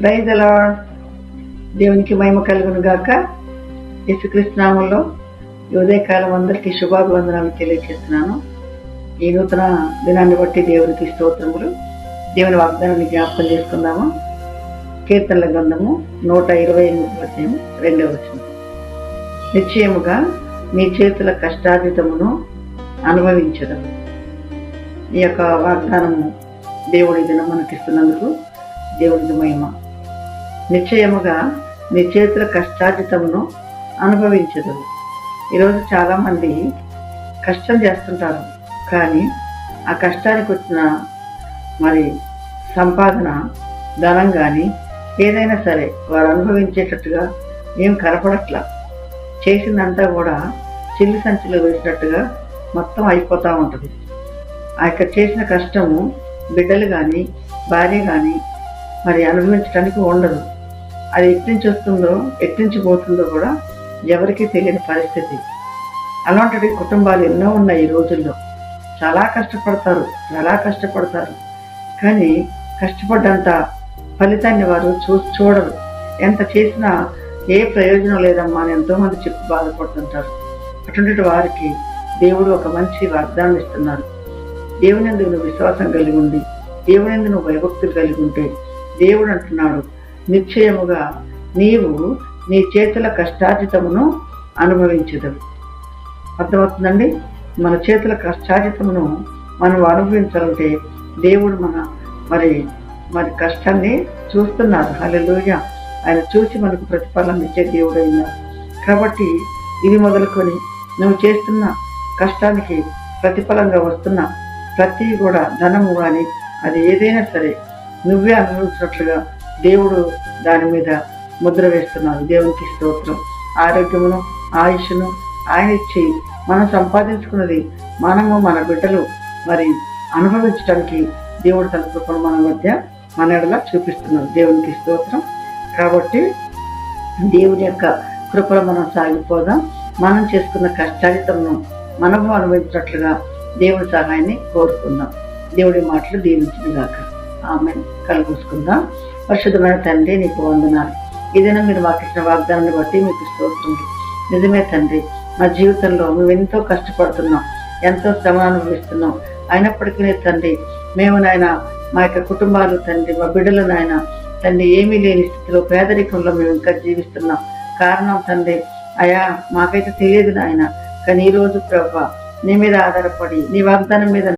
Praise the lord. దేవునికి మహిమ కలుగును గాక. యేసుక్రీస్తు నామములో ఈ ఉదయకాలం అందరికీ శుభాభివందనాలు తెలియజేస్తున్నాను. ఈ నూతన దినాన్ని బట్టి దేవునికి స్తోత్రములు. దేవుని వాగ్దానాన్ని జ్ఞాపకం చేసుకుందాము. కీర్తనల గ్రంథము 128 2వ వచనం. నిశ్చయముగా మీ చేతుల కష్టార్జితమును అనుభవించదము. ఈ యొక్క వాగ్దానము దేవుడి దినం మనకిస్తున్నందుకు దేవుడికి మహిమ. నిశ్చయముగా నీ చేతుల కష్టార్జితమును అనుభవించదు. ఈరోజు చాలామంది కష్టం చేస్తుంటారు, కానీ ఆ కష్టానికి వచ్చిన సంపాదన, ధనం కానీ ఏదైనా సరే వారు అనుభవించేటట్టుగా ఏం కనపడట్లా. చేసిందంతా కూడా చిల్లి సంచిలో వేసినట్టుగా మొత్తం అయిపోతూ ఉంటుంది. ఆ యొక్క చేసిన కష్టము బిడ్డలు కానీ భార్య కానీ అనుభవించడానికి ఉండదు. అది ఎట్టించి వస్తుందో ఎట్టించి పోతుందో కూడా ఎవరికీ తెలియని పరిస్థితి. అలాంటి కుటుంబాలు ఎన్నో ఉన్నాయి ఈ రోజుల్లో. చాలా కష్టపడతారు, కానీ కష్టపడ్డంత ఫలితాన్ని వారు చూడరు. ఎంత చేసినా ఏ ప్రయోజనం లేదమ్మా అని ఎంతోమంది చెప్పి బాధపడుతుంటారు. అటువంటి వారికి దేవుడు ఒక మంచి వాగ్దానం ఇస్తున్నారు. దేవుని యందు నువ్వు విశ్వాసం కలిగి ఉండి, దేవుని యందు నువ్వు భయభక్తులు కలిగి ఉంటే దేవుడు అంటున్నాడు, నిశ్చయముగా నీవు నీ చేతుల కష్టార్జితమును అనుభవించదవు. అర్థమవుతుందండి? మన చేతుల కష్టార్జితమును మనం అనుభవించాలంటే దేవుడు మన కష్టాన్ని చూస్తున్నారు. హల్లెలూయా. ఆయన చూసి మనకు ప్రతిఫలం ఇచ్చే దేవుడు అయినాడు. కాబట్టి ఇది మొదలుకొని నువ్వు చేస్తున్న కష్టానికి ప్రతిఫలంగా వస్తున్న ప్రతి కూడా ధనము కానీ అది ఏదైనా సరే నువ్వే అనుభవించినట్లుగా దేవుడు దాని మీద ముద్ర వేస్తున్నాడు. దేవునికి స్తోత్రం. ఆరోగ్యమును, ఆయుష్ను ఆయన ఇచ్చి మనం సంపాదించుకున్నది మనము మన బిడ్డలు అనుభవించడానికి దేవుడు తన కృపను మన ఎడల చూపిస్తున్నాడు. దేవునికి స్తోత్రం. కాబట్టి దేవుని యొక్క కృపలో మనం సాగిపోదాం. మనం చేసుకున్న కష్టార్జితమును మనము అనుభవించినట్లుగా దేవుడి సహాయాన్ని కోరుకుందాం. దేవుడి మాటలు దీవించిన గాక. ఆమేన్. కలుగుసుకుందాం. పరిశుద్ధమైన తండ్రి, నీకు వందనాలు. ఏదైనా మీరు మాకు ఇచ్చిన వాగ్దానాన్ని బట్టి మీకు స్తోత్రములు. నిజమే తండ్రి, మా జీవితంలో మేము ఎంతో కష్టపడుతున్నాం, ఎంతో శ్రమ అనుభవిస్తున్నాం. అయినప్పటికీ తండ్రి, మేము నాయన మా యొక్క కుటుంబాలు తండ్రి, మా బిడ్డలు నాయన తండ్రి ఏమీ లేని స్థితిలో పేదరికంలో మేము ఇంకా జీవిస్తున్నాం. కారణం తండ్రి అయా మాకైతే తెలియదు నాయన. కానీ ఈరోజు ప్రభువా నీ మీద ఆధారపడి నీ వాగ్దానం మీద